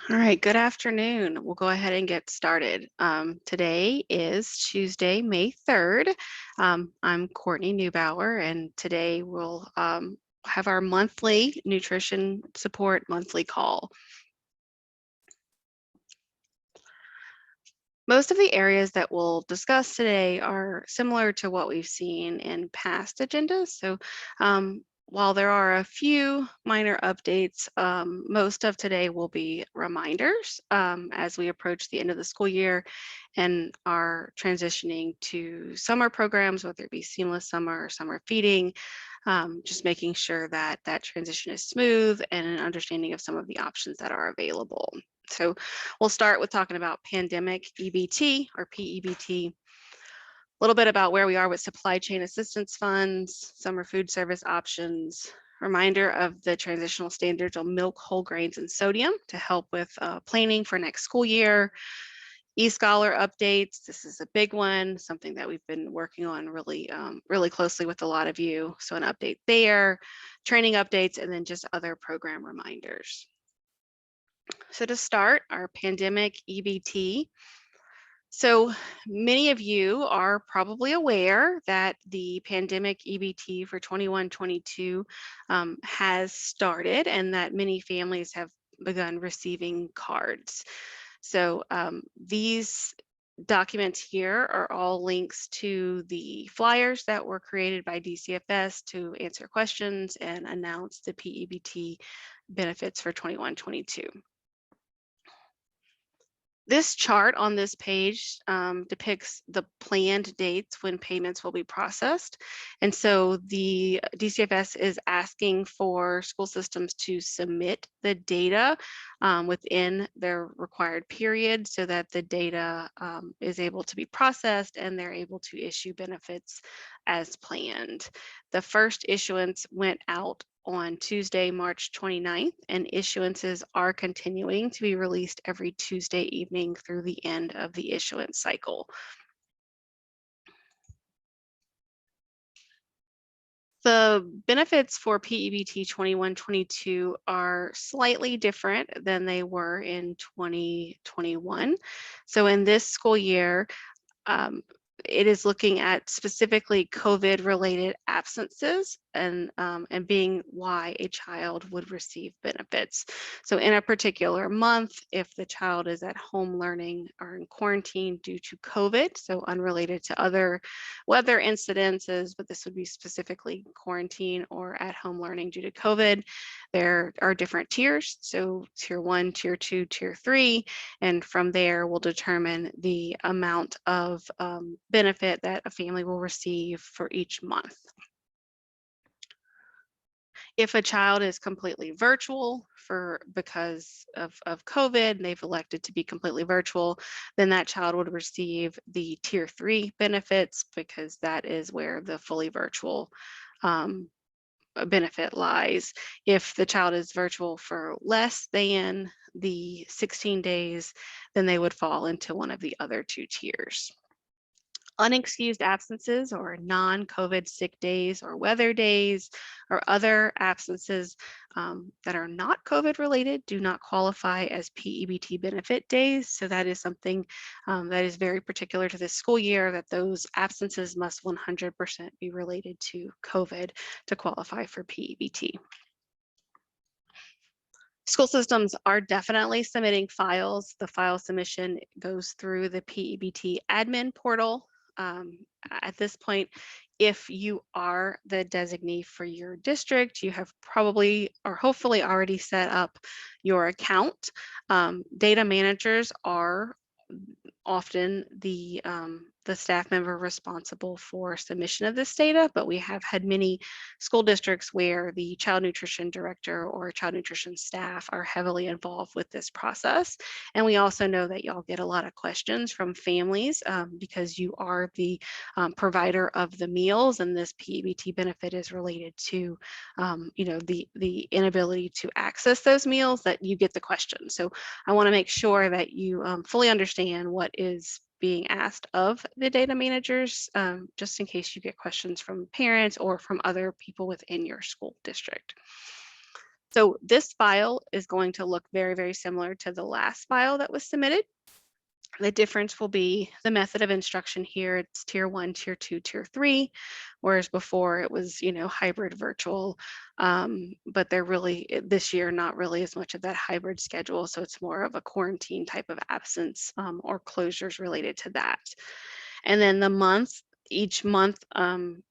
All right, good afternoon. We'll go ahead and get started. Today is Tuesday, May 3rd. I'm Courtney Neubauer, and today we'll have our monthly nutrition support monthly call. Most of the areas that we'll discuss today are similar to what we've seen in past agendas. So while there are a few minor updates, most of today will be reminders as we approach the end of the school year and are transitioning to summer programs, whether it be seamless summer or summer feeding, just making sure that that transition is smooth and an understanding of some of the options that are available. So we'll start with talking about pandemic EBT or PEBT, a little bit about where we are with supply chain assistance funds, summer food service options, reminder of the transitional standards on milk, whole grains, and sodium to help with planning for next school year, e-scholar updates. This is a big one, something that we've been working on really closely with a lot of you. So an update there, training updates, and then just other program reminders. So to start, our pandemic EBT. So many of you are probably aware that the pandemic EBT for 21-22 has started and that many families have begun receiving cards. So these documents here are all links to the flyers that were created by DCFS to answer questions and announce the PEBT benefits for 21-22. This chart on this page depicts the planned dates when payments will be processed. And so the DCFS is asking for school systems to submit the data within their required period so that the data is able to be processed and they're able to issue benefits as planned. The first issuance went out on Tuesday, March 29th, and issuances are continuing to be released every Tuesday evening through the end of the issuance cycle. The benefits for PEBT 21-22 are slightly different than they were in 2021. So in this school year, it is looking at specifically COVID-related absences and being why a child would receive benefits. So in a particular month, if the child is at home learning or in quarantine due to COVID, so unrelated to other weather incidences, but this would be specifically quarantine or at home learning due to COVID, there are different tiers. So tier 1, tier 2, tier 3, and from there we'll determine the amount of benefit that a family will receive for each month. If a child is completely virtual because of COVID and they've elected to be completely virtual, then that child would receive the tier 3 benefits because that is where the fully virtual benefit lies. If the child is virtual for less than the 16 days, then they would fall into one of the other 2 tiers. Unexcused absences or non-COVID sick days or weather days or other absences that are not COVID related do not qualify as PEBT benefit days. So that is something that is very particular to this school year, that those absences must 100% be related to COVID to qualify for PEBT. School systems are definitely submitting files. The file submission goes through the PEBT admin portal. At this point, if you are the designee for your district, you have probably or hopefully already set up your account. Data managers are often the staff member responsible for submission of this data, but we have had many school districts where the child nutrition director or child nutrition staff are heavily involved with this process. And we also know that y'all get a lot of questions from families because you are the provider of the meals, and this PEBT benefit is related to the inability to access those meals, that you get the question. So I want to make sure that you fully understand what is being asked of the data managers, just in case you get questions from parents or from other people within your school district. So this file is going to look very, very similar to the last file that was submitted. The difference will be the method of instruction here. It's tier 1, tier 2, tier 3, whereas before it was, hybrid virtual. But they're really, this year, not really as much of that hybrid schedule. So it's more of a quarantine type of absence or closures related to that. And then each month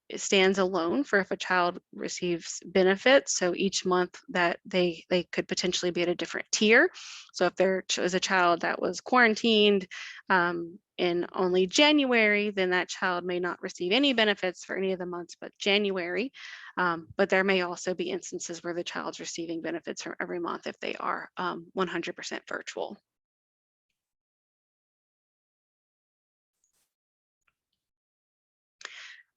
it stands alone for if a child receives benefits. So each month that they could potentially be at a different tier. So if there is a child that was quarantined in only January, then that child may not receive any benefits for any of the months but January. But there may also be instances where the child's receiving benefits from every month if they are 100% virtual.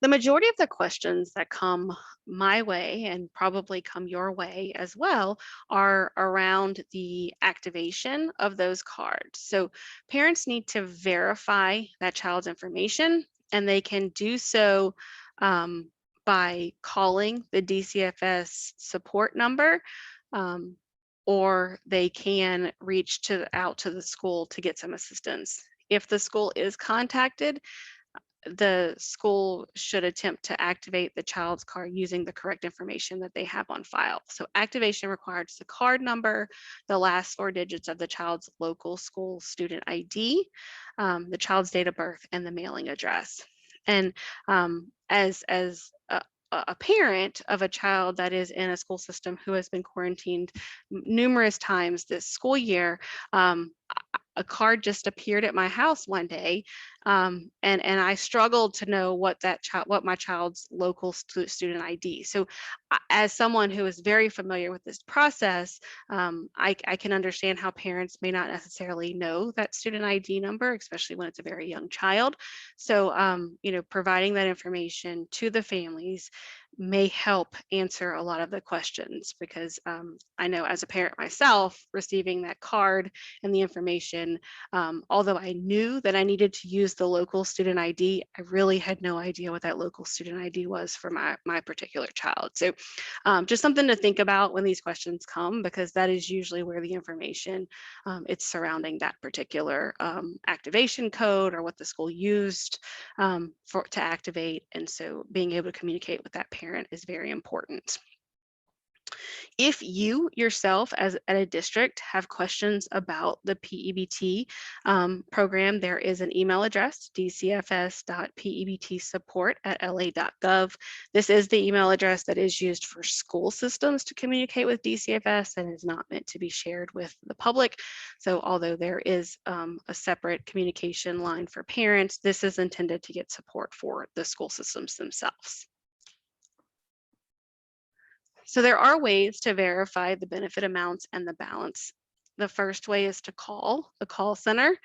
The majority of the questions that come my way and probably come your way as well are around the activation of those cards. So parents need to verify that child's information, and they can do so um, by calling the DCFS support number, um, or they can out to the school to get some assistance. If the school is contacted, the school should attempt to activate the child's card using the correct information that they have on file. So activation requires the card number, the last 4 digits of the child's local school student ID, the child's date of birth, and the mailing address. And as a parent of a child that is in a school system who has been quarantined numerous times this school year, a card just appeared at my house one day, and I struggled to know what my child's local student ID. So, as someone who is very familiar with this process, I can understand how parents may not necessarily know that student ID number, especially when it's a very young child. So, providing that information to the families may help answer a lot of the questions, because I know as a parent myself, receiving that card and the information, although I knew that I needed to use the local student ID, I really had no idea what that local student ID was for my particular child. So just something to think about when these questions come, because that is usually where the information it's surrounding that particular activation code or what the school used to activate. And so being able to communicate with that parent is very important. If you yourself at a district have questions about the PEBT program, there is an email address, dcfs.pebtsupport@la.gov. This is the email address that is used for school systems to communicate with DCFS and is not meant to be shared with the public. So although there is a separate communication line for parents, this is intended to get support for the school systems themselves. So there are ways to verify the benefit amounts and the balance. The first way is to call the call center.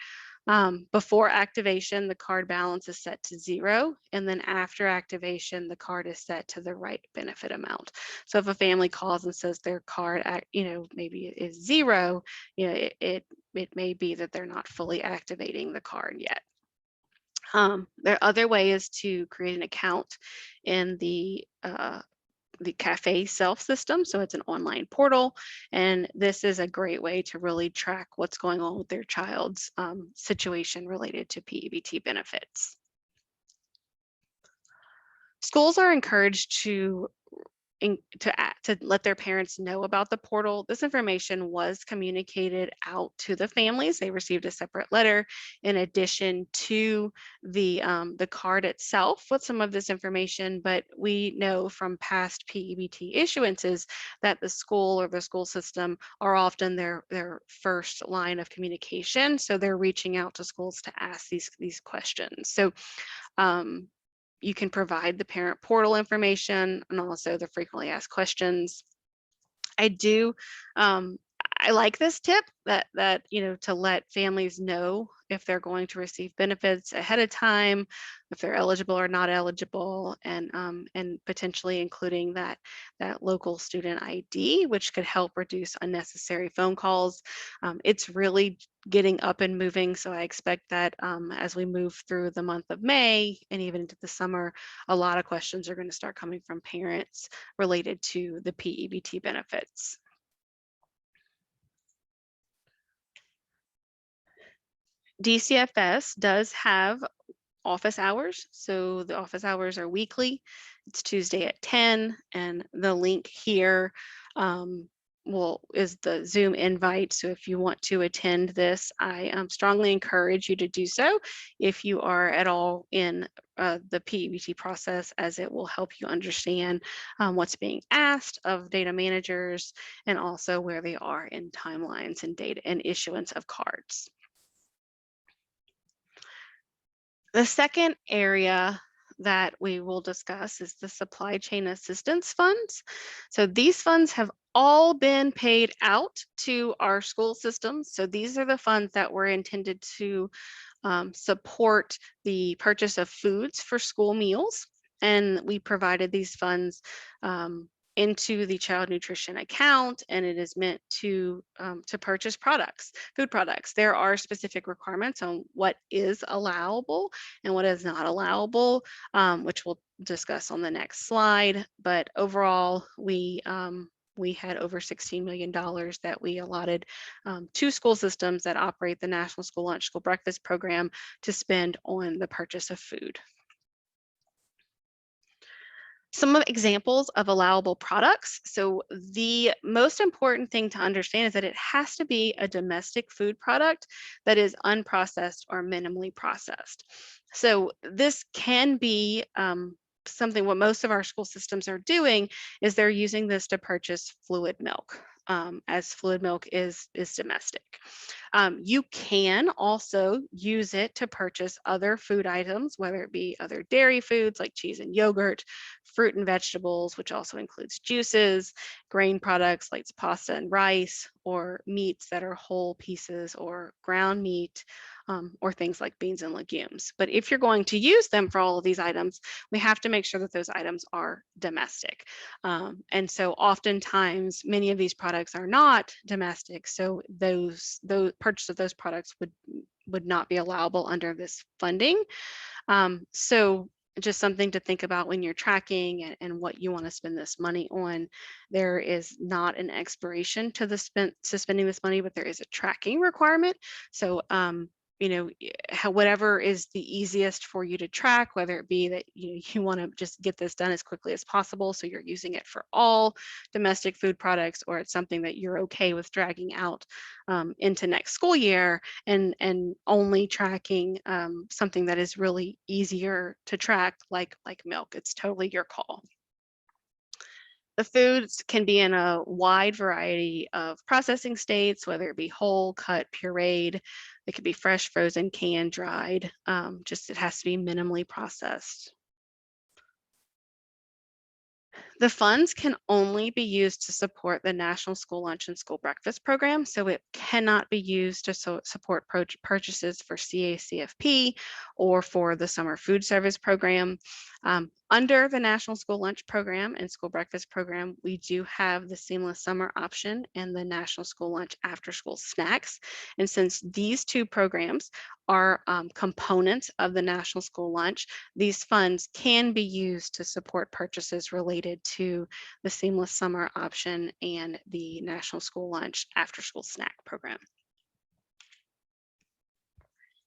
Before activation, the card balance is set to 0, and then after activation, the card is set to the right benefit amount. So if a family calls and says their card, maybe is 0, it may be that they're not fully activating the card yet. There are other ways to create an account in the Cacfp self system. So it's an online portal, and this is a great way to really track what's going on with their child's situation related to PEBT benefits. Schools are encouraged to let their parents know about the portal. This information was communicated out to the families. They received a separate letter in addition to the card itself with some of this information. But we know from past PEBT issuances that the school or the school system are often their first line of communication. So they're reaching out to schools to ask these questions. So you can provide the parent portal information and also the frequently asked questions. I like this tip that to let families know if they're going to receive benefits ahead of time, if they're eligible or not eligible, and potentially including that local student ID, which could help reduce unnecessary phone calls. It's really getting up and moving, so I expect that as we move through the month of May and even into the summer, a lot of questions are going to start coming from parents related to the PEBT benefits. DCFS does have office hours. So the office hours are weekly. It's Tuesday at 10, and the link here is the Zoom invite. So if you want to attend this, I strongly encourage you to do so if you are at all in the PEBT process, as it will help you understand what's being asked of data managers and also where they are in timelines and data and issuance of cards. The second area that we will discuss is the supply chain assistance funds. So these funds have all been paid out to our school systems. So these are the funds that were intended to support the purchase of foods for school meals. And we provided these funds into the child nutrition account, and it is meant to purchase products, food products. There are specific requirements on what is allowable and what is not allowable, which we'll discuss on the next slide. But overall, we had over $16 million that we allotted to school systems that operate the National School Lunch, School Breakfast program to spend on the purchase of food. Some examples of allowable products. So the most important thing to understand is that it has to be a domestic food product that is unprocessed or minimally processed. So this can be something. What most of our school systems are doing is they're using this to purchase fluid milk, as fluid milk is domestic. You can also use it to purchase other food items, whether it be other dairy foods like cheese and yogurt, fruit and vegetables, which also includes juices, grain products like pasta and rice, or meats that are whole pieces or ground meat, or things like beans and legumes. But if you're going to use them for all of these items, we have to make sure that those items are domestic. And so oftentimes many of these products are not domestic, so those purchase of those products would not be allowable under this funding. So just something to think about when you're tracking and what you want to spend this money on. There is not an expiration to spending this money, but there is a tracking requirement. So whatever is the easiest for you to track, whether it be that you want to just get this done as quickly as possible, so you're using it for all domestic food products, or it's something that you're okay with dragging out into next school year and only tracking something that is really easier to track, like milk. It's totally your call. The foods can be in a wide variety of processing states, whether it be whole, cut, pureed. It could be fresh, frozen, canned, dried. Just it has to be minimally processed. The funds can only be used to support the National School Lunch and School Breakfast program, so it cannot be used to support purchases for Cacfp or for the Summer Food Service program. Under the National School Lunch Program and School Breakfast program, we do have the Seamless Summer option and the National School Lunch After School Snacks. And since these two programs are components of the National School Lunch, these funds can be used to support purchases related to the Seamless Summer option and the National School Lunch After School Snack program.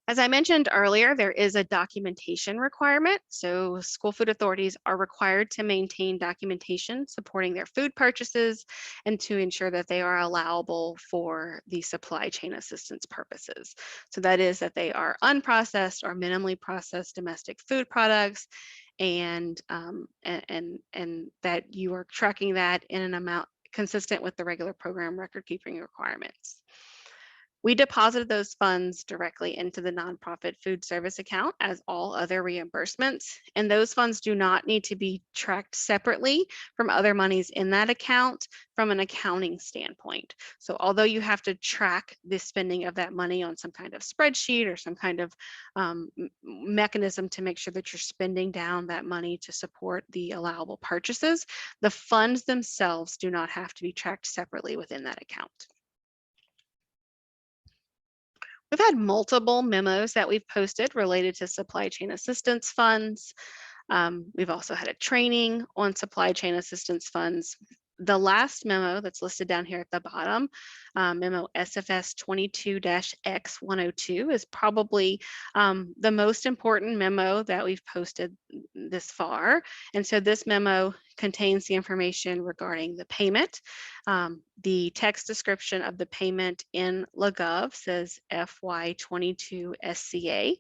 As I mentioned earlier, there is a documentation requirement. So school food authorities are required to maintain documentation supporting their food purchases and to ensure that they are allowable for the supply chain assistance purposes. So that is that they are unprocessed or minimally processed domestic food products, and that you are tracking that in an amount consistent with the regular program record keeping requirements. We deposited those funds directly into the nonprofit food service account as all other reimbursements, and those funds do not need to be tracked separately from other monies in that account from an accounting standpoint. So although you have to track the spending of that money on some kind of spreadsheet or some kind of mechanism to make sure that you're spending down that money to support the allowable purchases, the funds themselves do not have to be tracked separately within that account. We've had multiple memos that we've posted related to supply chain assistance funds. We've also had a training on supply chain assistance funds. the last memo that's listed down here at the bottom, memo SFS 22-X102, is probably the most important memo that we've posted this far. And so this memo contains the information regarding the payment. The text description of the payment in LaGov says FY22 SCA.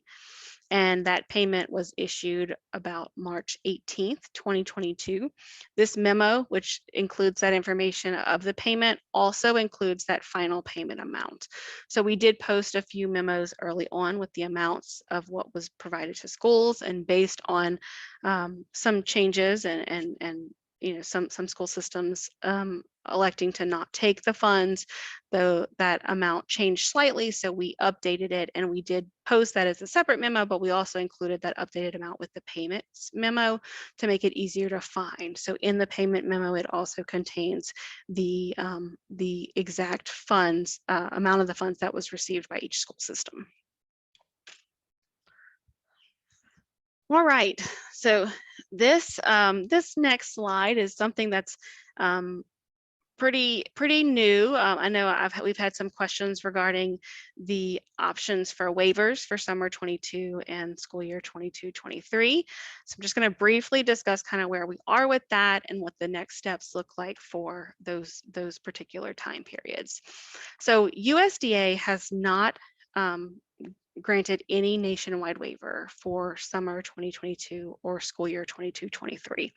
And that payment was issued about March 18th, 2022. This memo, which includes that information of the payment, also includes that final payment amount. So we did post a few memos early on with the amounts of what was provided to schools, and based on some changes and some school systems electing to not take the funds, though that amount changed slightly. So we updated it, and we did post that as a separate memo, but we also included that updated amount with the payments memo to make it easier to find. So in the payment memo, it also contains the exact funds, amount of the funds that was received by each school system. All right, so this next slide is something that's pretty new. I know we've had some questions regarding the options for waivers for summer 22 and school year 22-23. So I'm just going to briefly discuss kind of where we are with that and what the next steps look like for those particular time periods. So USDA has not granted any nationwide waiver for summer 2022 or school year 22-23.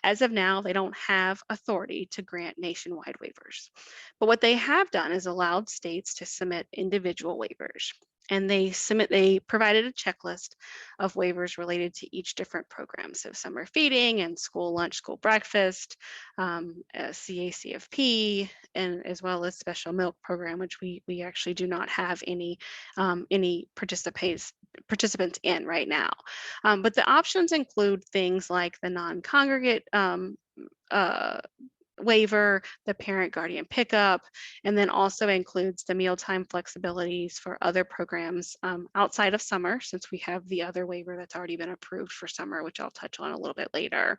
As of now, they don't have authority to grant nationwide waivers. But what they have done is allowed states to submit individual waivers. And they provided a checklist of waivers related to each different program. So summer feeding and school lunch, school breakfast, CACFP, and as well as special milk program, which we actually do not have any participants in right now. But the options include things like the non-congregate waiver, the parent guardian pickup, and then also includes the mealtime flexibilities for other programs outside of summer, since we have the other waiver that's already been approved for summer, which I'll touch on a little bit later.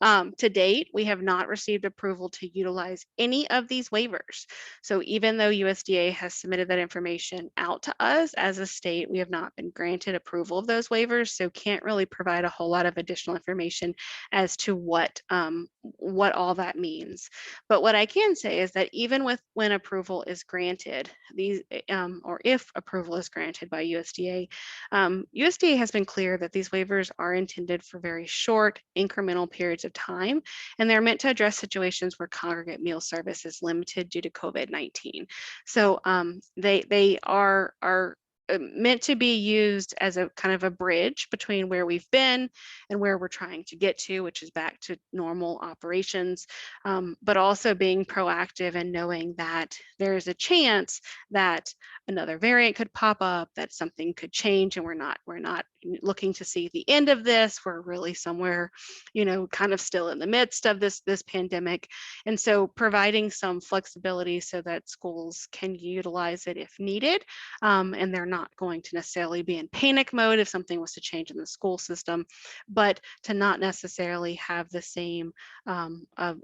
To date, we have not received approval to utilize any of these waivers. So even though USDA has submitted that information out to us as a state, we have not been granted approval of those waivers, so can't really provide a whole lot of additional information as to what all that means. But what I can say is that even when approval is granted, or if approval is granted by USDA, USDA has been clear that these waivers are intended for very short incremental periods of time, and they're meant to address situations where congregate meal service is limited due to COVID-19. So they are meant to be used as a kind of a bridge between where we've been and where we're trying to get to, which is back to normal operations, but also being proactive and knowing that there is a chance that another variant could pop up, that something could change, and we're not looking to see the end of this. We're really somewhere, kind of still in the midst of this pandemic. And so providing some flexibility so that schools can utilize it if needed, and they're not going to necessarily be in panic mode if something was to change in the school system, but to not necessarily have the same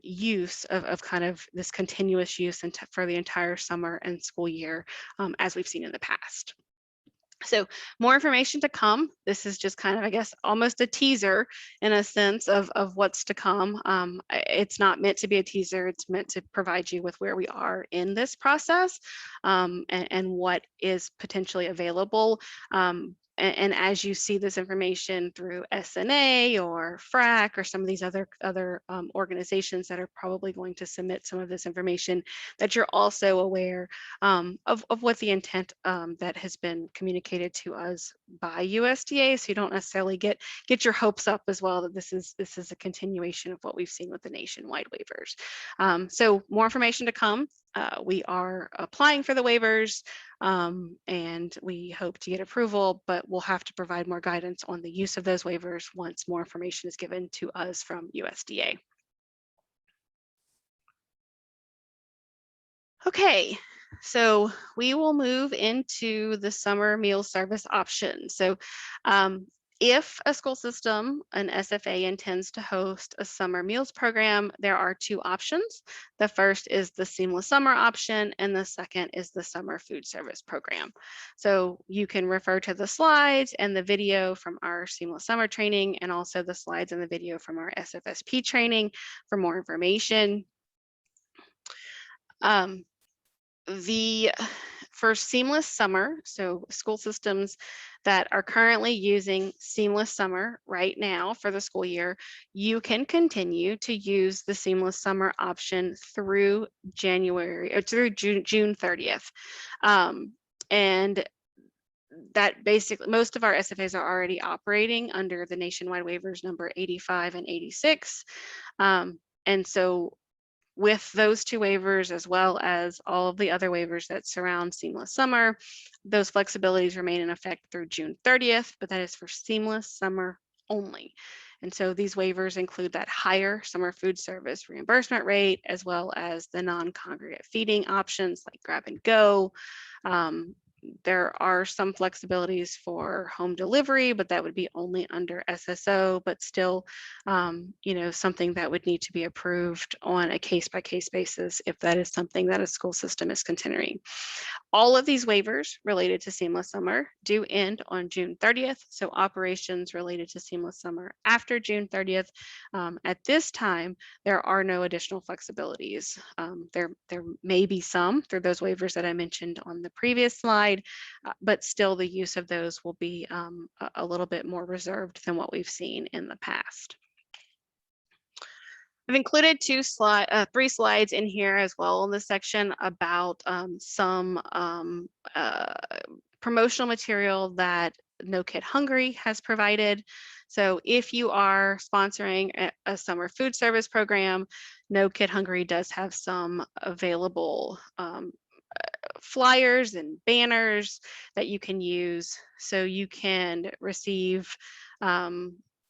use of kind of this continuous use for the entire summer and school year as we've seen in the past. So more information to come. This is just kind of, I guess, almost a teaser in a sense of what's to come. It's not meant to be a teaser. It's meant to provide you with where we are in this process and what is potentially available. And as you see this information through SNA or FRAC or some of these other organizations that are probably going to submit some of this information, that you're also aware of what the intent that has been communicated to us by USDA. So you don't necessarily get your hopes up as well that this is a continuation of what we've seen with the nationwide waivers. So more information to come. We are applying for the waivers and we hope to get approval, but we'll have to provide more guidance on the use of those waivers once more information is given to us from USDA. Okay, so we will move into the summer meal service option. So If a school system, an SFA, intends to host a summer meals program, there are two options. The first is the Seamless Summer option, and the second is the Summer Food Service program. So you can refer to the slides and the video from our Seamless Summer training, and also the slides and the video from our SFSP training for more information. For Seamless Summer, so school systems that are currently using Seamless Summer right now for the school year, you can continue to use the Seamless Summer option through January or through June 30th. And that basically, most of our SFAs are already operating under the nationwide waivers number 85 and 86. And so with those two waivers, as well as all of the other waivers that surround Seamless Summer, those flexibilities remain in effect through June 30th, but that is for Seamless Summer only. And so these waivers include that higher summer food service reimbursement rate, as well as the non-congregate feeding options like grab and go. There are some flexibilities for home delivery, but that would be only under SSO, but still, something that would need to be approved on a case-by-case basis if that is something that a school system is considering. All of these waivers related to Seamless Summer do end on June 30th. So operations related to Seamless Summer after June 30th, at this time, there are no additional flexibilities. There may be some through those waivers that I mentioned on the previous slide, but still the use of those will be a little bit more reserved than what we've seen in the past. I've included three slides in here as well in this section about some promotional material that No Kid Hungry has provided. So if you are sponsoring a summer food service program, No Kid Hungry does have some available flyers and banners that you can use, so you can receive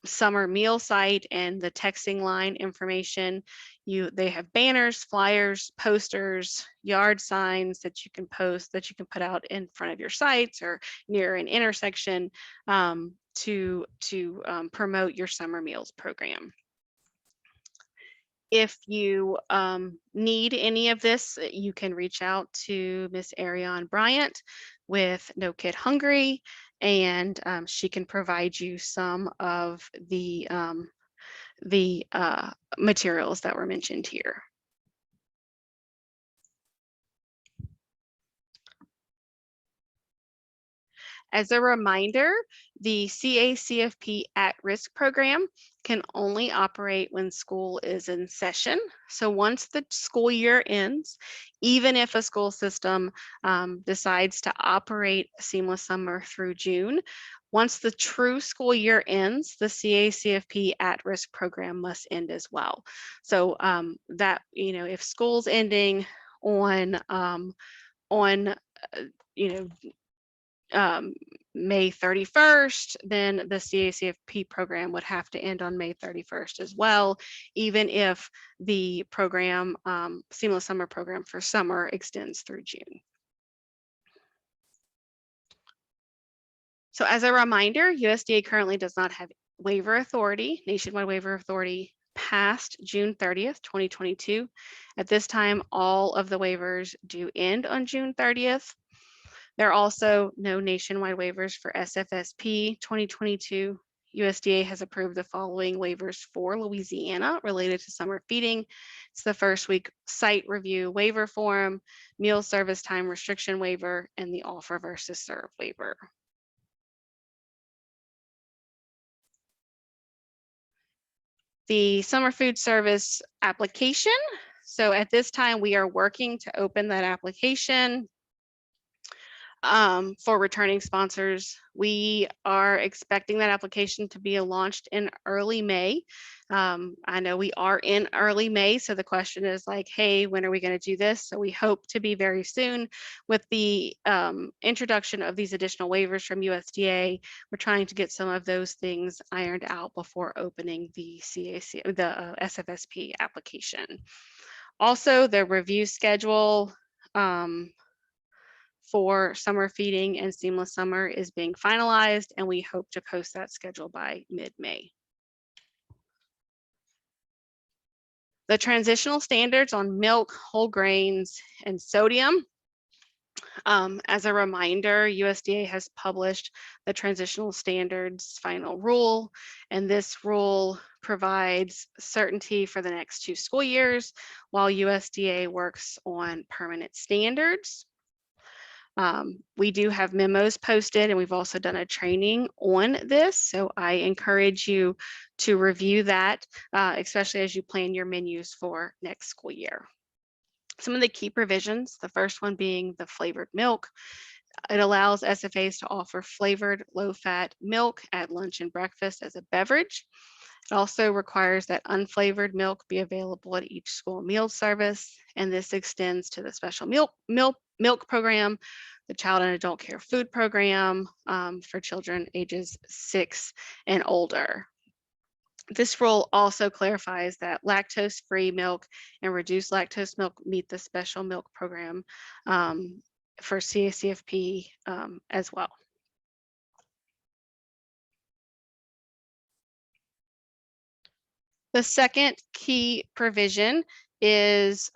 summer meal site and the texting line information. They have banners, flyers, posters, yard signs that you can post, that you can put out in front of your sites or near an intersection to promote your summer meals program. If you need any of this, you can reach out to Miss Ariane Bryant with No Kid Hungry, and she can provide you some of the materials that were mentioned here. As a reminder, the Cacfp at-risk program can only operate when school is in session. So once the school year ends, even if a school system decides to operate Seamless Summer through June, once the true school year ends, the Cacfp at-risk program must end as well. So if school's ending on May 31st, then the Cacfp program would have to end on May 31st as well, even if the program, Seamless Summer program for summer, extends through June. So as a reminder, USDA currently does not have waiver authority, nationwide waiver authority, past June 30th, 2022. At this time, all of the waivers do end on June 30th. There are also no nationwide waivers for SFSP 2022. USDA has approved the following waivers for Louisiana related to summer feeding. It's the first week site review waiver form, meal service time restriction waiver, and the offer versus serve waiver. The summer food service application. So at this time, we are working to open that application for returning sponsors. We are expecting that application to be launched in early May. I know we are in early May, so the question is like, hey, when are we going to do this? So we hope to be very soon with the introduction of these additional waivers from USDA. We're trying to get some of those things ironed out before opening the SFSP application. Also, the review schedule for summer feeding and seamless summer is being finalized, and we hope to post that schedule by mid-May. The transitional standards on milk, whole grains, and sodium. As a reminder, USDA has published the transitional standards final rule, and this rule provides certainty for the next 2 school years while USDA works on permanent standards. We do have memos posted, and we've also done a training on this, so I encourage you to review that, especially as you plan your menus for next school year. Some of the key provisions, the first one being the flavored milk. It allows SFAs to offer flavored low-fat milk at lunch and breakfast as a beverage. It also requires that unflavored milk be available at each school meal service, and this extends to the special milk program, the child and adult care food program for children ages 6 and older. This rule also clarifies that lactose-free milk and reduced lactose milk meet the special milk program for Cacfp as well. The second key provision is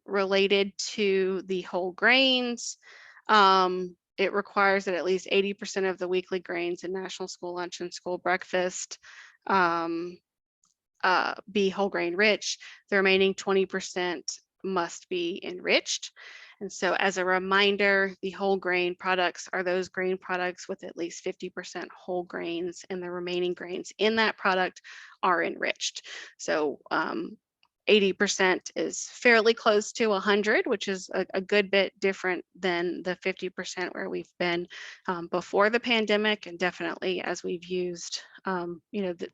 related to the whole grains. It requires that at least 80% of the weekly grains in national school lunch and school breakfast be whole grain rich. The remaining 20% must be enriched. And so as a reminder, the whole grain products are those grain products with at least 50% whole grains, and the remaining grains in that product are enriched. So 80% is fairly close to 100, which is a good bit different than the 50% where we've been before the pandemic, and definitely as we've used,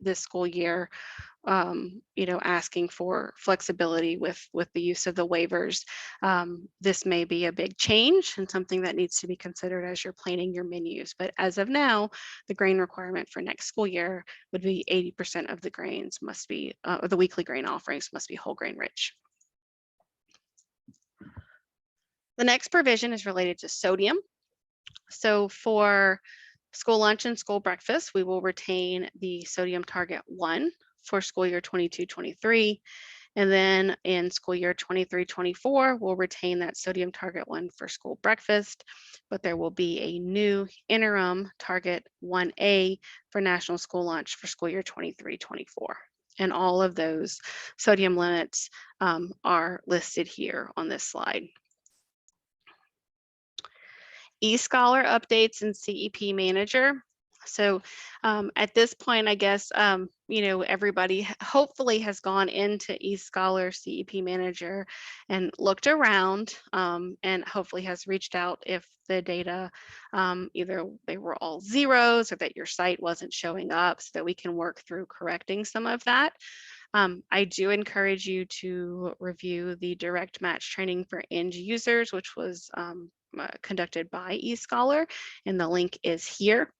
this school year, asking for flexibility with the use of the waivers. This may be a big change and something that needs to be considered as you're planning your menus. But as of now, the grain requirement for next school year would be 80% of the grains must be, or the weekly grain offerings must be whole grain rich. The next provision is related to sodium. So for school lunch and school breakfast, we will retain the sodium target 1 for school year 22-23. And then in school year 23-24, we'll retain that sodium target 1 for school breakfast, but there will be a new interim target 1A for national school lunch for school year 23-24. And all of those sodium limits are listed here on this slide. eScholar updates in Cep Manager. So at this point, I guess, everybody hopefully has gone into eScholar Cep Manager and looked around and hopefully has reached out if the data, either they were all zeros or that your site wasn't showing up, so that we can work through correcting some of that. I do encourage you to review the direct match training for end users, which was conducted by eScholar, and the link is here.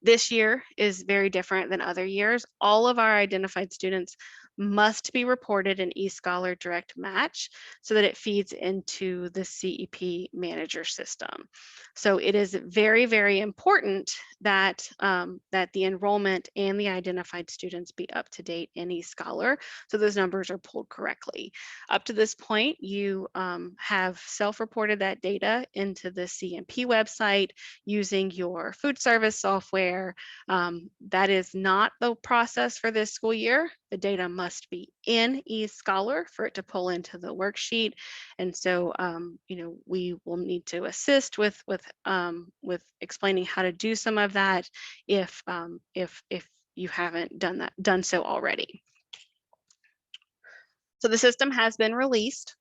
This year is very different than other years. All of our identified students must be reported in eScholar Direct Match so that it feeds into the Cep Manager system. So it is very, very important that, that the enrollment and the identified students be up to date in eScholar so those numbers are pulled correctly. Up to this point, you have self-reported that data into the CMP website using your food service software. That is not the process for this school year. The data must be in eScholar for it to pull into the worksheet. And so, we will need to assist with explaining how to do some of that if you haven't done so already. So the system has been released.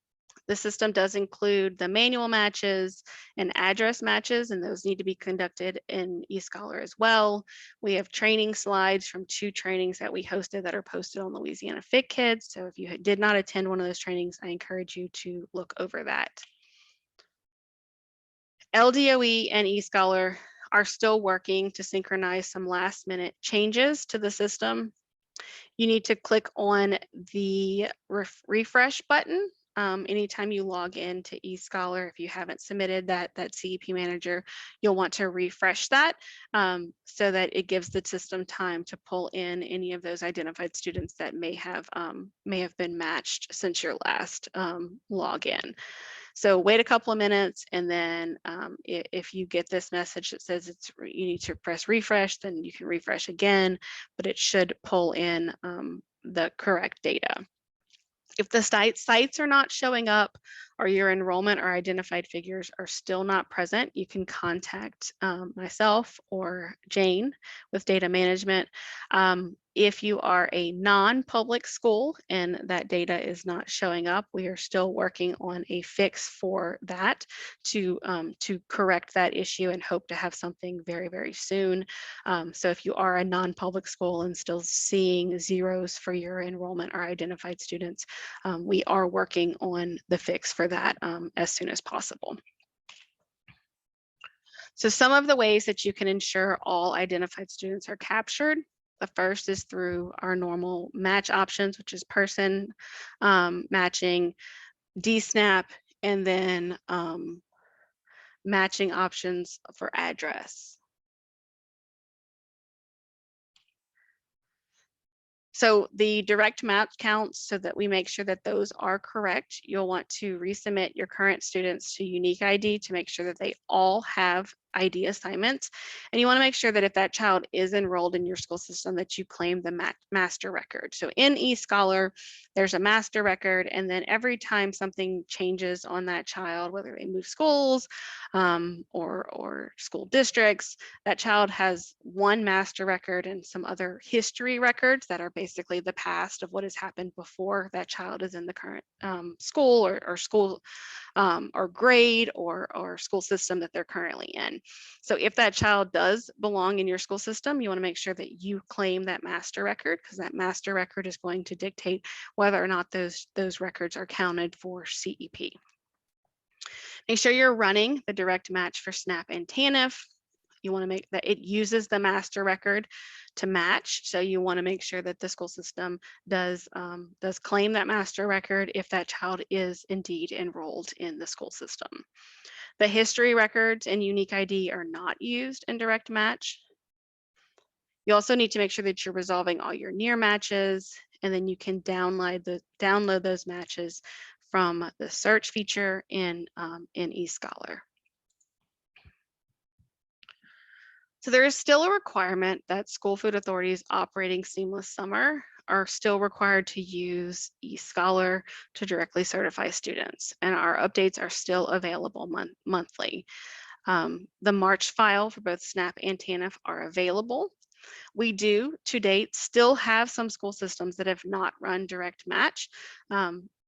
The system does include the manual matches and address matches, and those need to be conducted in eScholar as well. We have training slides from 2 trainings that we hosted that are posted on Louisiana Fit Kids. So if you did not attend one of those trainings, I encourage you to look over that. LDOE and eScholar are still working to synchronize some last minute changes to the system. You need to click on the refresh button anytime you log in to eScholar, if you haven't submitted that Cep Manager, you'll want to refresh that so that it gives the system time to pull in any of those identified students that may have been matched since your last login. So wait a couple of minutes, and then if you get this message that says you need to press refresh, then you can refresh again, but it should pull in the correct data. If the sites are not showing up or your enrollment or identified figures are still not present, you can contact myself or Jane with data management. If you are a non-public school and that data is not showing up, we are still working on a fix for that to correct that issue and hope to have something very, very soon. So if you are a non-public school and still seeing zeros for your enrollment or identified students, we are working on the fix for that as soon as possible. So some of the ways that you can ensure all identified students are captured. The first is through our normal match options, which is person matching, DSNAP, and then matching options for address. So the direct match counts, so that we make sure that those are correct, you'll want to resubmit your current students to unique ID to make sure that they all have ID assignments. And you want to make sure that if that child is enrolled in your school system, that you claim the master record. So in eScholar, there's a master record, and then every time something changes on that child, whether they move schools or school districts, that child has one master record and some other history records that are basically the past of what has happened before that child is in the current school or school or grade or school system that they're currently in. So if that child does belong in your school system, you want to make sure that you claim that master record, because that master record is going to dictate whether or not those records are counted for CEP. Make sure you're running the direct match for SNAP and TANF. You want to make that it uses the master record to match. So you want to make sure that the school system does claim that master record if that child is indeed enrolled in the school system. The history records and unique ID are not used in direct match. You also need to make sure that you're resolving all your near matches, and then you can download those matches from the search feature in eScholar. So there is still a requirement that school food authorities operating Seamless Summer are still required to use eScholar to directly certify students, and our updates are still available monthly. The March file for both SNAP and TANF are available. We do, to date, still have some school systems that have not run direct match.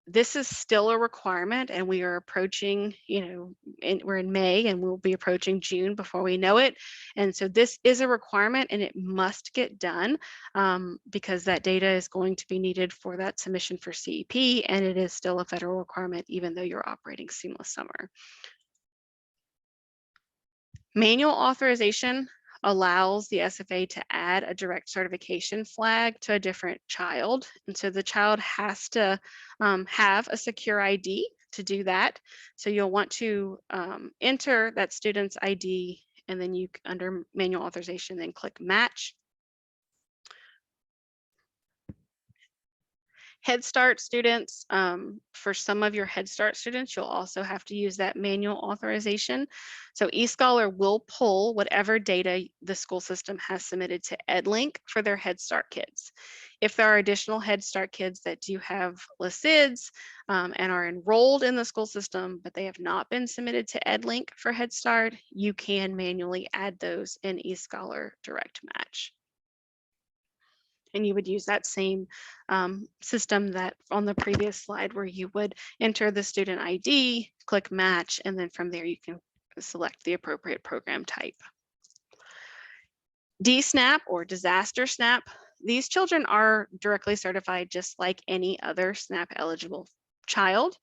This is still a requirement, and we are approaching, we're in May and we'll be approaching June before we know it. And so this is a requirement and it must get done because that data is going to be needed for that submission for CEP, and it is still a federal requirement even though you're operating Seamless Summer. Manual authorization allows the SFA to add a direct certification flag to a different child. And so the child has to have a secure ID to do that. So you'll want to enter that student's ID, and then you, under manual authorization, then click match. Head Start students, for some of your Head Start students, you'll also have to use that manual authorization. So eScholar will pull whatever data the school system has submitted to EdLink for their Head Start kids. If there are additional Head Start kids that do have LSIDs and are enrolled in the school system, but they have not been submitted to EdLink for Head Start, you can manually add those in eScholar Direct Match. And you would use that same system that on the previous slide, where you would enter the student ID, click match, and then from there you can select the appropriate program type. DSNAP or disaster SNAP, these children are directly certified just like any other SNAP eligible child.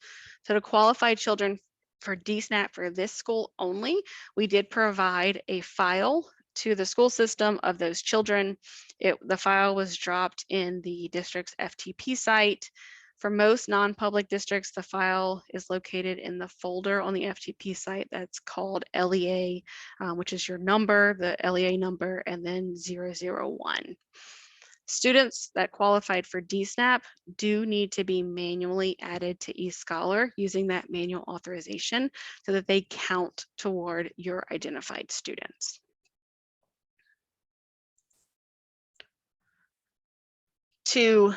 So to qualify children for DSNAP for this school only, we did provide a file to the school system of those children. The file was dropped in the district's FTP site. For most non-public districts, the file is located in the folder on the FTP site that's called LEA, which is your number, the LEA number, and then 001. Students that qualified for DSNAP do need to be manually added to eScholar using that manual authorization so that they count toward your identified students. To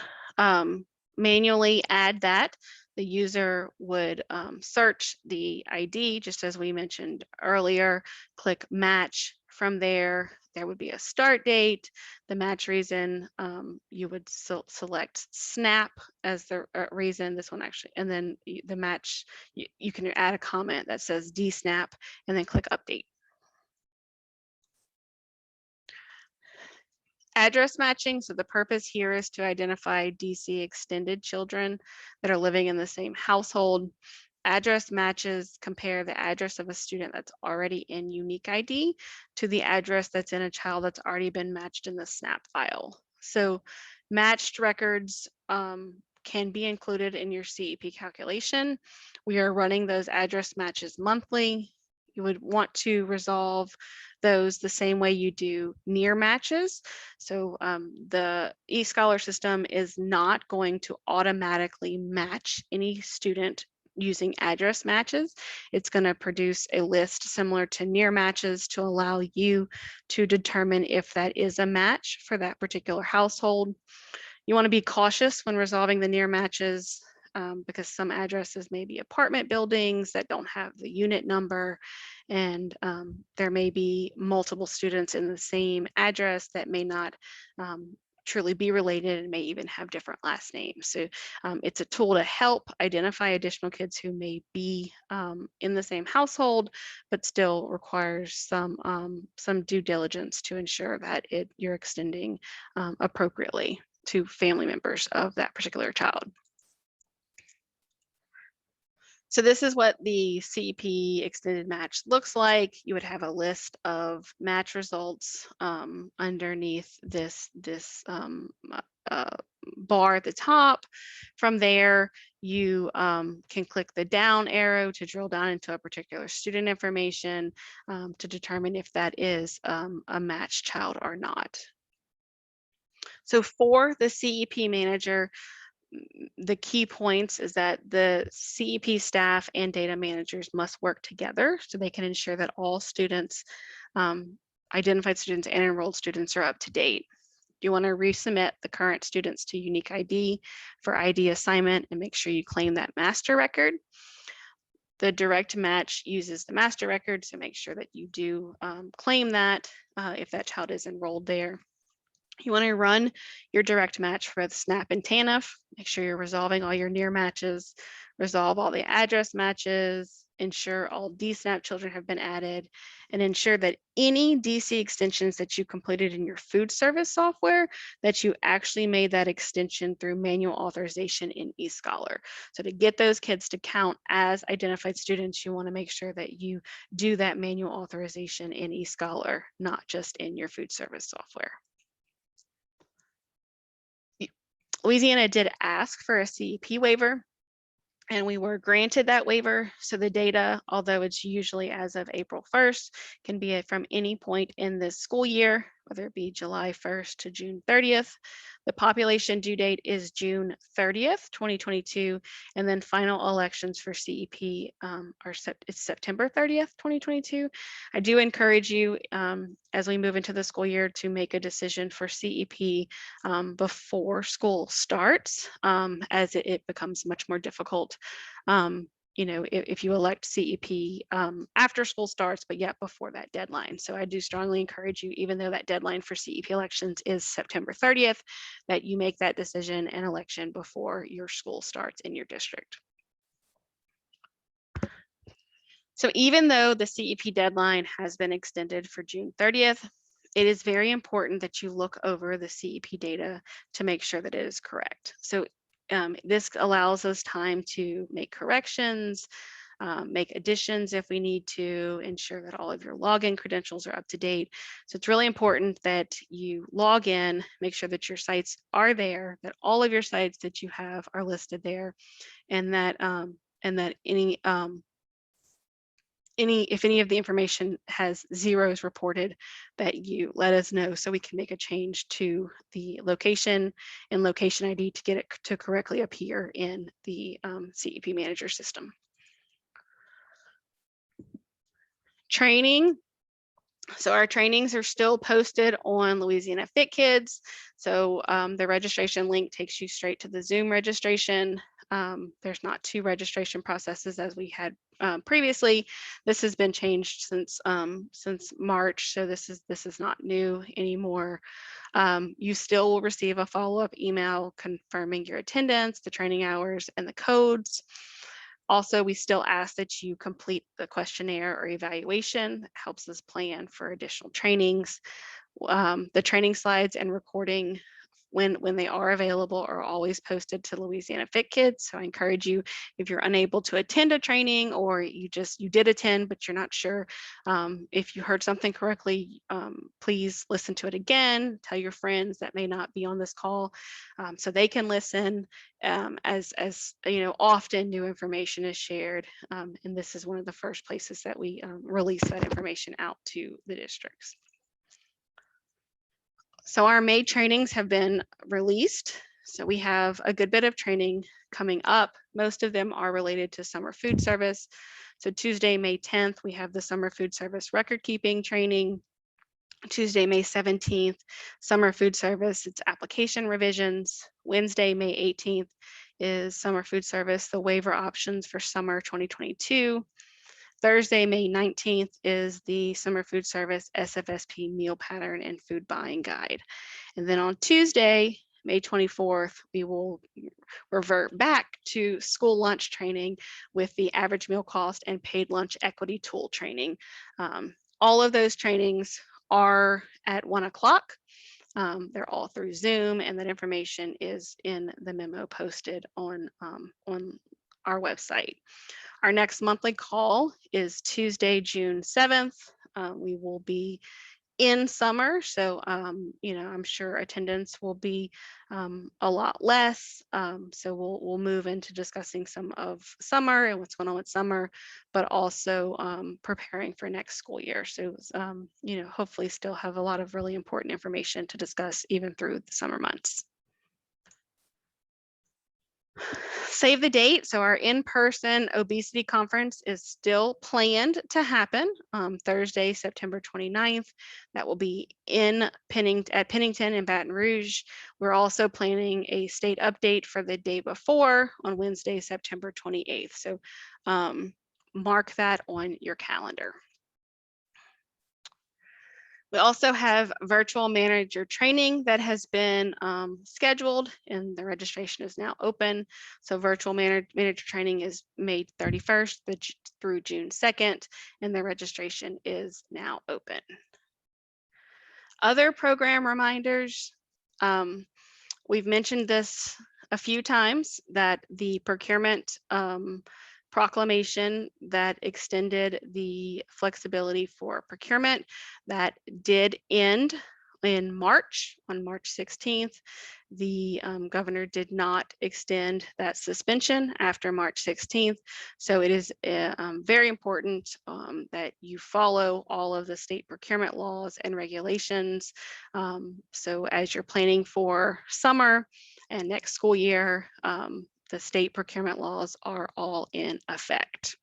manually add that, the user would search the ID, just as we mentioned earlier, click match. From there, there would be a start date, the match reason, you would select SNAP as the reason, this one actually, and then the match, you can add a comment that says DSNAP and then click update. Address matching, so the purpose here is to identify DC extended children that are living in the same household. Address matches compare the address of a student that's already in unique ID to the address that's in a child that's already been matched in the SNAP file. So matched records can be included in your CEP calculation. We are running those address matches monthly. You would want to resolve those the same way you do near matches. So the eScholar system is not going to automatically match any student using address matches. It's going to produce a list similar to near matches to allow you to determine if that is a match for that particular household. You want to be cautious when resolving the near matches because some addresses may be apartment buildings that don't have the unit number, and there may be multiple students in the same address that may not truly be related and may even have different last names. So it's a tool to help identify additional kids who may be in the same household, but still requires some due diligence to ensure that you're extending appropriately to family members of that particular child. So this is what the CEP extended match looks like. You would have a list of match results underneath this bar at the top. From there, you can click the down arrow to drill down into a particular student information to determine if that is a matched child or not. So for the CEP manager, the key points is that the CEP staff and data managers must work together so they can ensure that all students, identified students and enrolled students, are up to date. You want to resubmit the current students to unique ID for ID assignment and make sure you claim that master record. The direct match uses the master record, so make sure that you do claim that if that child is enrolled there. You want to run your direct match for the SNAP and TANF. Make sure you're resolving all your near matches, resolve all the address matches, ensure all DSNAP children have been added, and ensure that any DC extensions that you completed in your food service software, that you actually made that extension through manual authorization in eScholar. So to get those kids to count as identified students, you want to make sure that you do that manual authorization in eScholar, not just in your food service software. Louisiana did ask for a CEP waiver, and we were granted that waiver. So the data, although it's usually as of April 1st, can be from any point in this school year, whether it be July 1st to June 30th. The population due date is June 30th, 2022, and then final elections for CEP it's September 30th, 2022. I do encourage you as we move into the school year to make a decision for CEP before school starts, as it becomes much more difficult. You know, if you elect CEP after school starts, but yet before that deadline. So I do strongly encourage you, even though that deadline for CEP elections is September 30th, that you make that decision and election before your school starts in your district. So even though the CEP deadline has been extended for June 30th, it is very important that you look over the CEP data to make sure that it is correct. So this allows us time to make corrections, make additions if we need to, ensure that all of your login credentials are up to date. So it's really important that you log in, make sure that your sites are there, that all of your sites that you have are listed there, and that if any of the information has zeros reported, that you let us know so we can make a change to the location and location ID to get it to correctly appear in the CEP Manager system. Training. So our trainings are still posted on Louisiana Fit Kids. So the registration link takes you straight to the Zoom registration. There's not two registration processes as we had previously. This has been changed since March, so this is not new anymore. You still will receive a follow-up email confirming your attendance, the training hours, and the codes. Also, we still ask that you complete the questionnaire or evaluation. That helps us plan for additional trainings. The training slides and recording, when they are available, are always posted to Louisiana Fit Kids. So I encourage you, if you're unable to attend a training, or you did attend but you're not sure if you heard something correctly, please listen to it again. Tell your friends that may not be on this call so they can listen. As you know, often new information is shared, and this is one of the first places that we release that information out to the districts. So our May trainings have been released. So we have a good bit of training coming up. Most of them are related to summer food service. So Tuesday, May 10th, we have the summer food service record keeping training. Tuesday, May 17th, summer food service, it's application revisions. Wednesday, May 18th is summer food service, the waiver options for summer 2022. Thursday, May 19th is the Summer Food Service SFSP Meal Pattern and Food Buying Guide. And then on Tuesday, May 24th, we will revert back to school lunch training with the average meal cost and paid lunch equity tool training. All of those trainings are at 1 o'clock. They're all through Zoom, and that information is in the memo posted on our website. Our next monthly call is Tuesday, June 7th. We will be in summer, so you know, I'm sure attendance will be a lot less. So we'll move into discussing some of summer and what's going on with summer, but also preparing for next school year. So you know, hopefully still have a lot of really important information to discuss even through the summer months. Save the date. So our in-person obesity conference is still planned to happen Thursday, September 29th. That will be at Pennington in Baton Rouge. We're also planning a state update for the day before on Wednesday, September 28th. So mark that on your calendar. We also have virtual manager training that has been scheduled, and the registration is now open. So virtual manager training is May 31st through June 2nd, and the registration is now open. Other program reminders. We've mentioned this a few times, that the procurement proclamation that extended the flexibility for procurement, that did end in March, on March 16th. The governor did not extend that suspension after March 16th. So it is very important that you follow all of the state procurement laws and regulations. So as you're planning for summer and next school year, the state procurement laws are all in effect.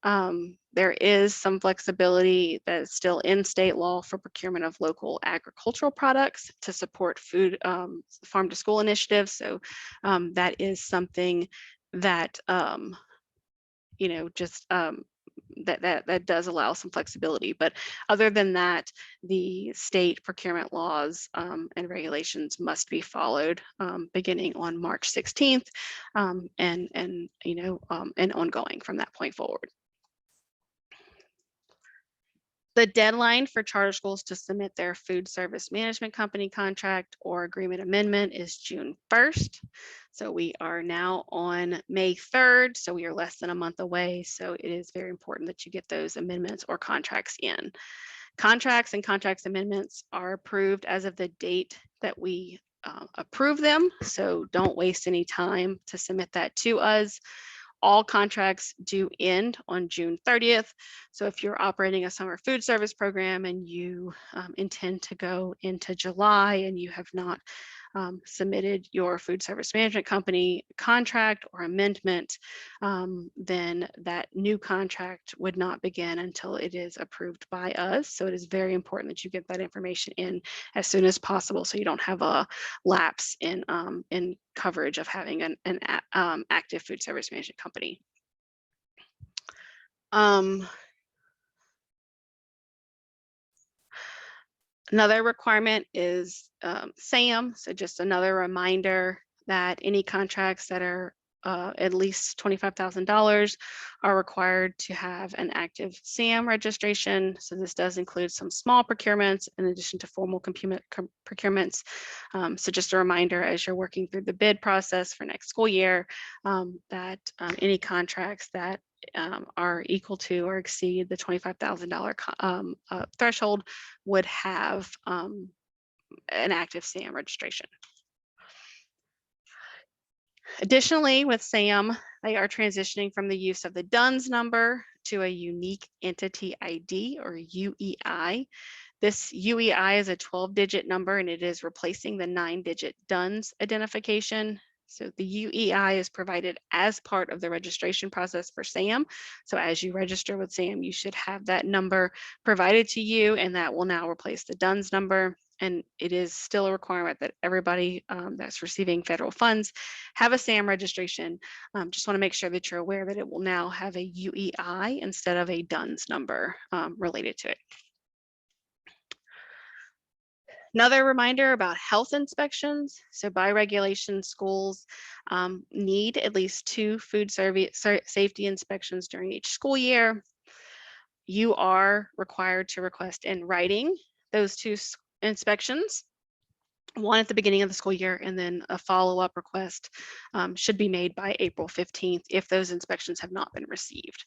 There is some flexibility that is still in state law for procurement of local agricultural products to support food farm to school initiatives. So that is something that you know, just that does allow some flexibility. But other than that, the state procurement laws and regulations must be followed beginning on March 16th and you know, and ongoing from that point forward. The deadline for charter schools to submit their food service management company contract or agreement amendment is June 1st. So we are now on May 3rd, so we are less than a month away. So it is very important that you get those amendments or contracts in. Contracts and contracts amendments are approved as of the date that we approve them. So don't waste any time to submit that to us. All contracts do end on June 30th. So if you're operating a summer food service program and you intend to go into July and you have not submitted your food service management company contract or amendment, then that new contract would not begin until it is approved by us. So it is very important that you get that information in as soon as possible so you don't have a lapse in coverage of having an active food service management company. Another requirement is SAM. So just another reminder that any contracts that are at least $25,000 are required to have an active SAM registration. So this does include some small procurements in addition to formal procurements. So just a reminder as you're working through the bid process for next school year that any contracts that are equal to or exceed the $25,000 threshold would have an active SAM registration. Additionally, with SAM, they are transitioning from the use of the DUNS number to a unique entity ID or UEI. This UEI is a 12-digit number and it is replacing the 9-digit DUNS identification. So the UEI is provided as part of the registration process for SAM. So as you register with SAM, you should have that number provided to you, and that will now replace the DUNS number. And it is still a requirement that everybody that's receiving federal funds have a SAM registration. Just want to make sure that you're aware that it will now have a UEI instead of a DUNS number related to it. Another reminder about health inspections. So by regulation, schools need at least 2 food safety inspections during each school year. You are required to request in writing those 2 inspections, one at the beginning of the school year, and then a follow-up request should be made by April 15th if those inspections have not been received.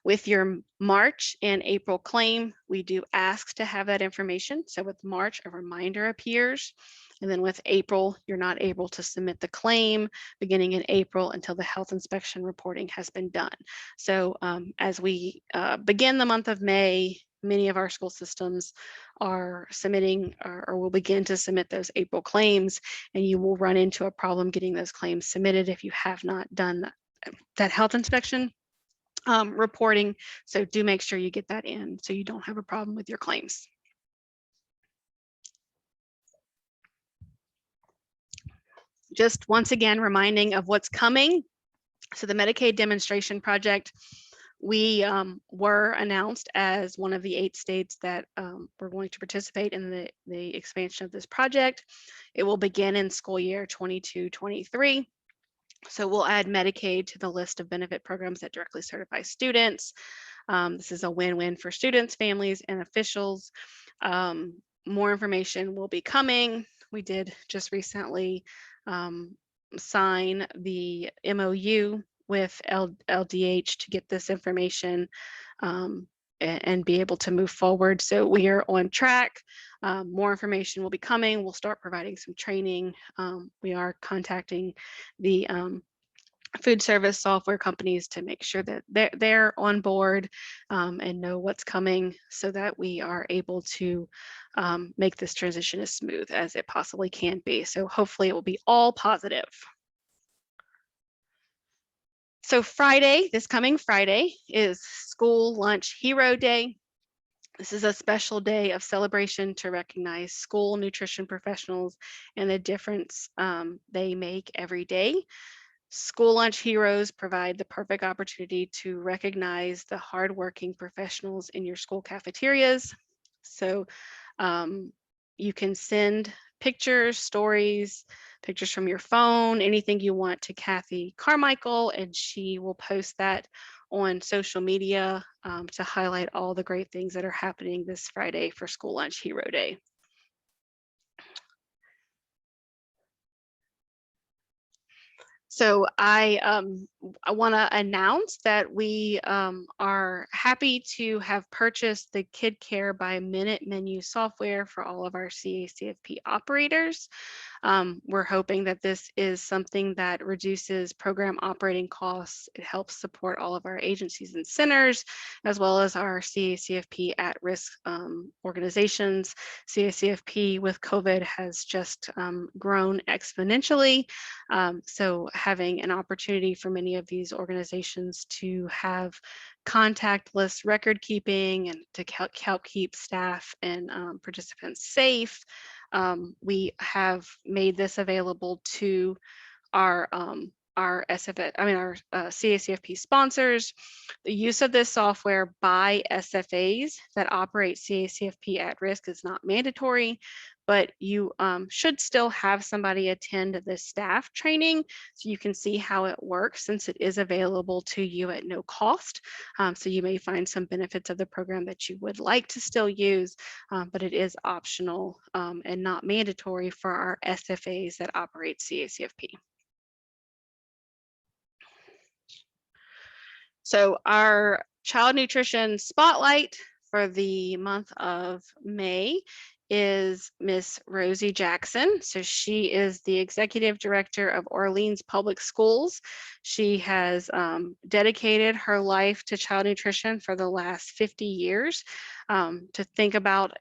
With your March and April claim, we do ask to have that information. So with March, a reminder appears. And then with April, you're not able to submit the claim beginning in April until the health inspection reporting has been done. So as we begin the month of May, many of our school systems are submitting or will begin to submit those April claims, and you will run into a problem getting those claims submitted if you have not done that health inspection reporting. So do make sure you get that in so you don't have a problem with your claims. Just once again, reminding of what's coming. So the Medicaid demonstration project, we were announced as one of the 8 states that were going to participate in the expansion of this project. It will begin in school year 22-23. So we'll add Medicaid to the list of benefit programs that directly certify students. This is a win-win for students, families, and officials. More information will be coming. We did just recently sign the MOU with LDH to get this information and be able to move forward. So we are on track. More information will be coming. We'll start providing some training. We are contacting the food service software companies to make sure that they're on board and know what's coming so that we are able to make this transition as smooth as it possibly can be. So hopefully it will be all positive. So Friday, this coming Friday, is School Lunch Hero Day. This is a special day of celebration to recognize school nutrition professionals and the difference they make every day. School lunch heroes provide the perfect opportunity to recognize the hardworking professionals in your school cafeterias. So you can send pictures, stories, pictures from your phone, anything you want to Kathy Carmichael, and she will post that on social media to highlight all the great things that are happening this Friday for School Lunch Hero Day. So I want to announce that we are happy to have purchased the Kid Care by Minute Menu software for all of our CACFP operators. We're hoping that this is something that reduces program operating costs. It helps support all of our agencies and centers, as well as our CACFP at-risk organizations. CACFP with COVID has just grown exponentially. So having an opportunity for many of these organizations to have contactless record keeping and to help keep staff and participants safe. We have made this available to our CACFP sponsors. The use of this software by SFAs that operate CACFP at risk is not mandatory, but you should still have somebody attend this staff training so you can see how it works, since it is available to you at no cost. So you may find some benefits of the program that you would like to still use, but it is optional and not mandatory for our SFAs that operate CACFP. So our child nutrition spotlight for the month of May is Miss Rosie Jackson. So she is the executive director of Orleans Public Schools. She has dedicated her life to child nutrition for the last 50 years. To think about,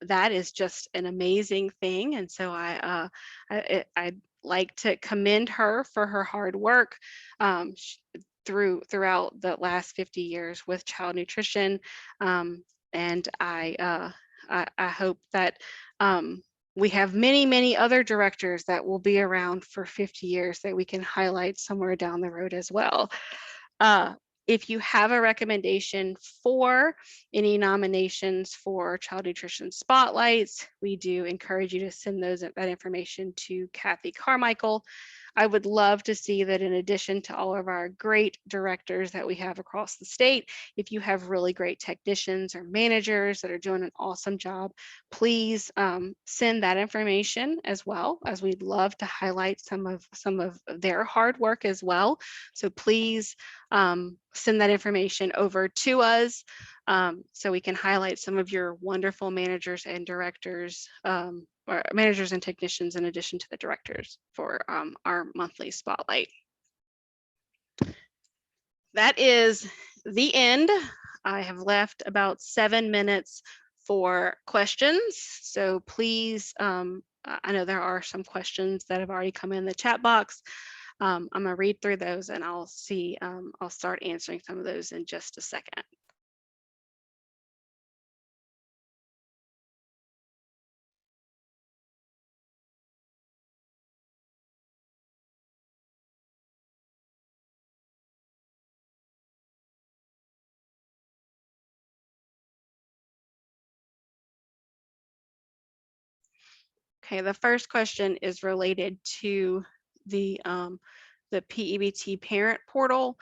that is just an amazing thing. And so I'd like to commend her for her hard work. Throughout the last 50 years with child nutrition. And I hope that we have many, many other directors that will be around for 50 years that we can highlight somewhere down the road as well. If you have a recommendation for any nominations for child nutrition spotlights, we do encourage you to send that information to Kathy Carmichael. I would love to see that in addition to all of our great directors that we have across the state, if you have really great technicians or managers that are doing an awesome job, please send that information as well, as we'd love to highlight some of their hard work as well. So please send that information over to us so we can highlight some of your wonderful managers and directors, or managers and technicians in addition to the directors for our monthly spotlight. That is the end. I have left about 7 minutes for questions. So please, I know there are some questions that have already come in the chat box. I'm gonna read through those and I'll start answering some of those in just a second. Okay, the first question is related to the PEBT parent portal.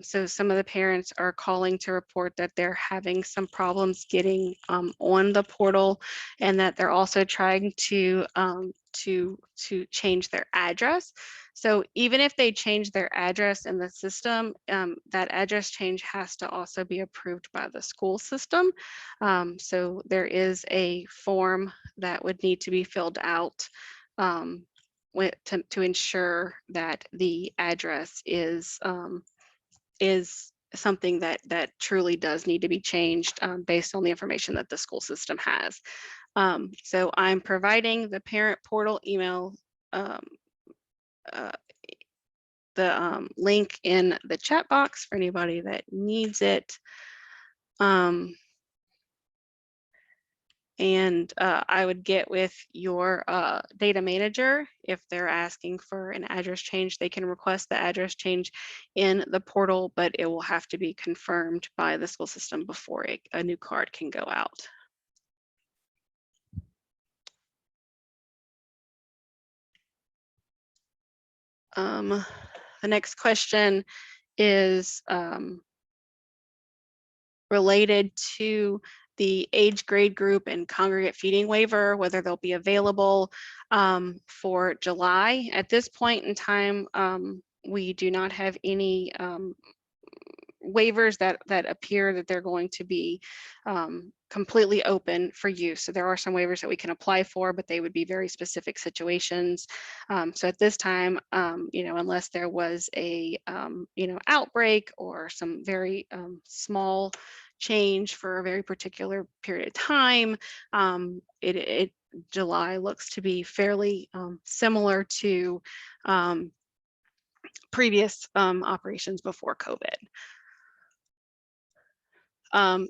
So some of the parents are calling to report that they're having some problems getting on the portal, and that they're also trying to change their address. So even if they change their address in the system, that address change has to also be approved by the school system. So there is a form that would need to be filled out to ensure that the address is something that truly does need to be changed based on the information that the school system has. So I'm providing the parent portal email, the link in the chat box for anybody that needs it. And I would get with your data manager. If they're asking for an address change, they can request the address change in the portal, but it will have to be confirmed by the school system before a new card can go out. The next question is related to the age grade group and congregate feeding waiver, whether they'll be available for July. At this point in time, we do not have any waivers that appear that they're going to be completely open for use. So there are some waivers that we can apply for, but they would be very specific situations. So at this time, unless there was a outbreak or some very small change for a very particular period of time, July looks to be fairly similar to previous operations before COVID.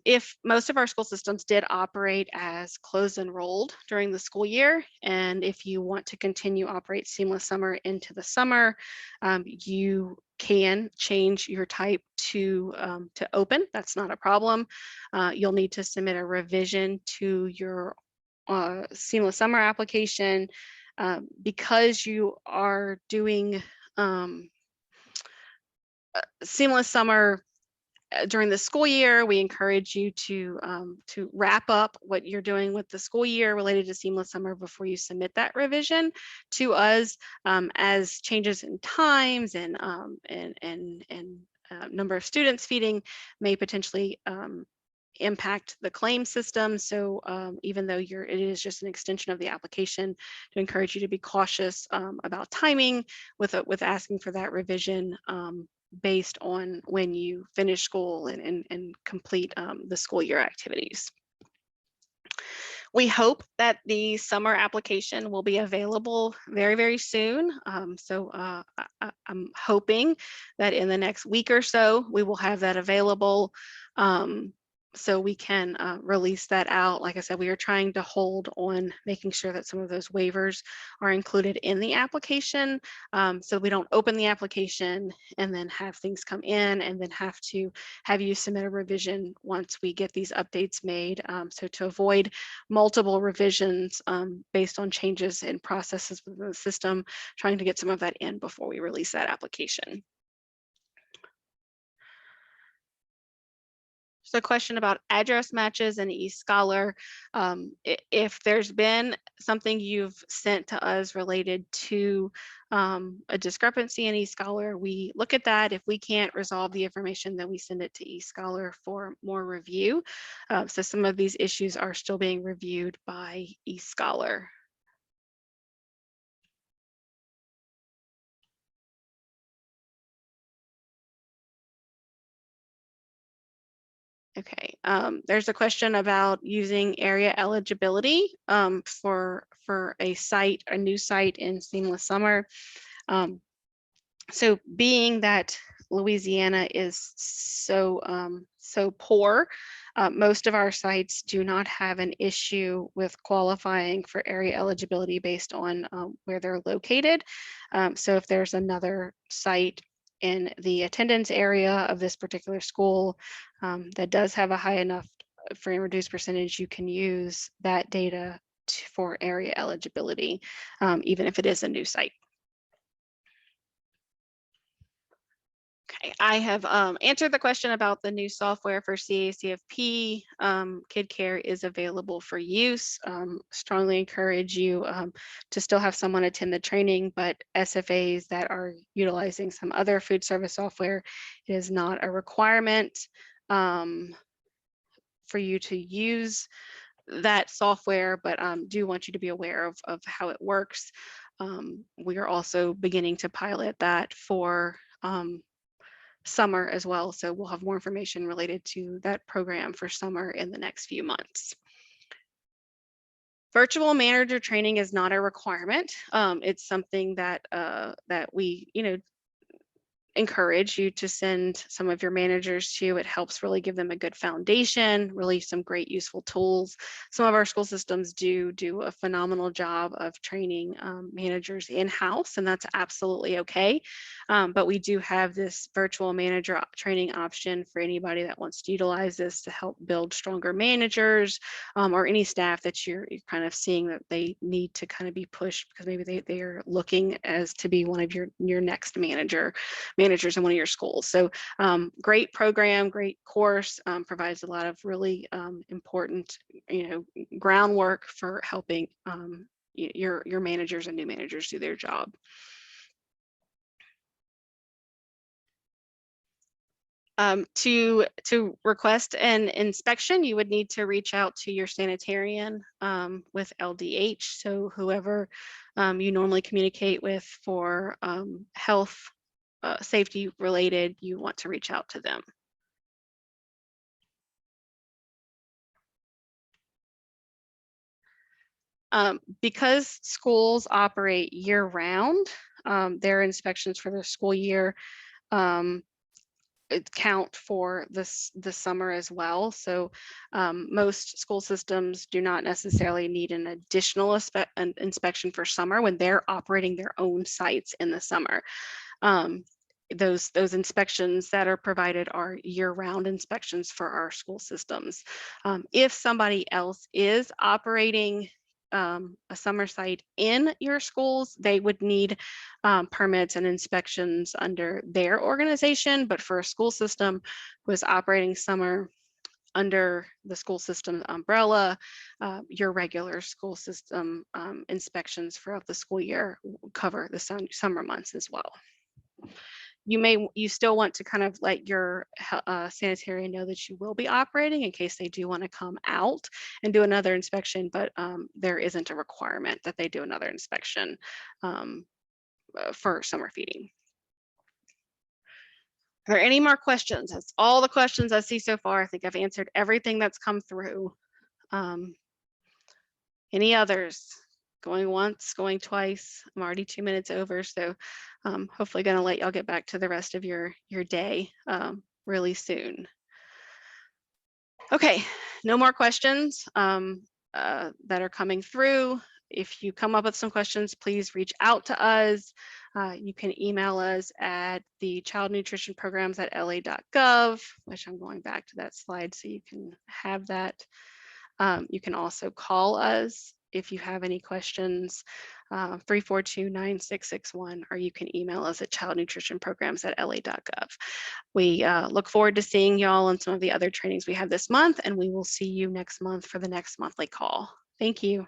If most of our school systems did operate as closed enrolled during the school year, and if you want to continue operate seamless summer into the summer, you can change your type to open. That's not a problem. You'll need to submit a revision to your seamless summer application because you are doing seamless summer during the school year. We encourage you to wrap up what you're doing with the school year related to seamless summer before you submit that revision to us, as changes in times and number of students feeding may potentially impact the claim system. So even though it is just an extension of the application, to encourage you to be cautious about timing with asking for that revision based on when you finish school and complete the school year activities. We hope that the summer application will be available very, very soon. I'm hoping that in the next week or so, we will have that available. So we can release that out. Like I said, we are trying to hold on making sure that some of those waivers are included in the application, so we don't open the application and then have things come in and then have to have you submit a revision once we get these updates made. So to avoid multiple revisions based on changes in processes within the system, trying to get some of that in before we release that application. So question about address matches in eScholar. If there's been something you've sent to us related to a discrepancy in eScholar, we look at that. If we can't resolve the information, then we send it to eScholar for more review. So some of these issues are still being reviewed by eScholar. Okay, there's a question about using area eligibility for a new site in Seamless Summer. So being that Louisiana is so poor, most of our sites do not have an issue with qualifying for area eligibility based on where they're located. So if there's another site in the attendance area of this particular school that does have a high enough free and reduced percentage, you can use that data for area eligibility, even if it is a new site. Okay, I have answered the question about the new software for Cacfp. Kid Care is available for use. Strongly encourage you to still have someone attend the training, but SFAs that are utilizing some other food service software, it is not a requirement for you to use that software, but do want you to be aware of how it works. We are also beginning to pilot that for summer as well. So we'll have more information related to that program for summer in the next few months. Virtual manager training is not a requirement. It's something that that we, encourage you to send some of your managers to. It helps really give them a good foundation, really some great useful tools. Some of our school systems do a phenomenal job of training managers in-house, and that's absolutely okay. But we do have this virtual manager training option for anybody that wants to utilize this to help build stronger managers, or any staff that you're kind of seeing that they need to kind of be pushed because maybe they are looking as to be one of your next managers managers in one of your schools. So great program, great course, provides a lot of really important, groundwork for helping your managers and new managers do their job. To request an inspection, you would need to reach out to your sanitarian with LDH. So whoever you normally communicate with for health safety related, you want to reach out to them. Because schools operate year round, their inspections for the school year count for the summer as well. So most school systems do not necessarily need an additional inspection for summer when they're operating their own sites in the summer. Those inspections that are provided are year-round inspections for our school systems. If somebody else is operating a summer site in your schools, they would need permits and inspections under their organization. But for a school system who is operating summer under the school system umbrella, your regular school system inspections throughout the school year cover the summer months as well. You still want to kind of let your sanitarian know that you will be operating in case they do want to come out and do another inspection, but there isn't a requirement that they do another inspection for summer feeding. Are there any more questions? That's all the questions I see so far. I think I've answered everything that's come through. Any others? Going once, going twice. I'm already 2 minutes over, so hopefully going to let y'all get back to the rest of your day really soon. Okay, no more questions that are coming through. If you come up with some questions, please reach out to us. You can email us at the child nutrition programs at la.gov, which I'm going back to that slide so you can have that. You can also call us if you have any questions, 342-9661, or you can email us at childnutritionprograms@la.gov. We look forward to seeing y'all on some of the other trainings we have this month, and we will see you next month for the next monthly call. Thank you.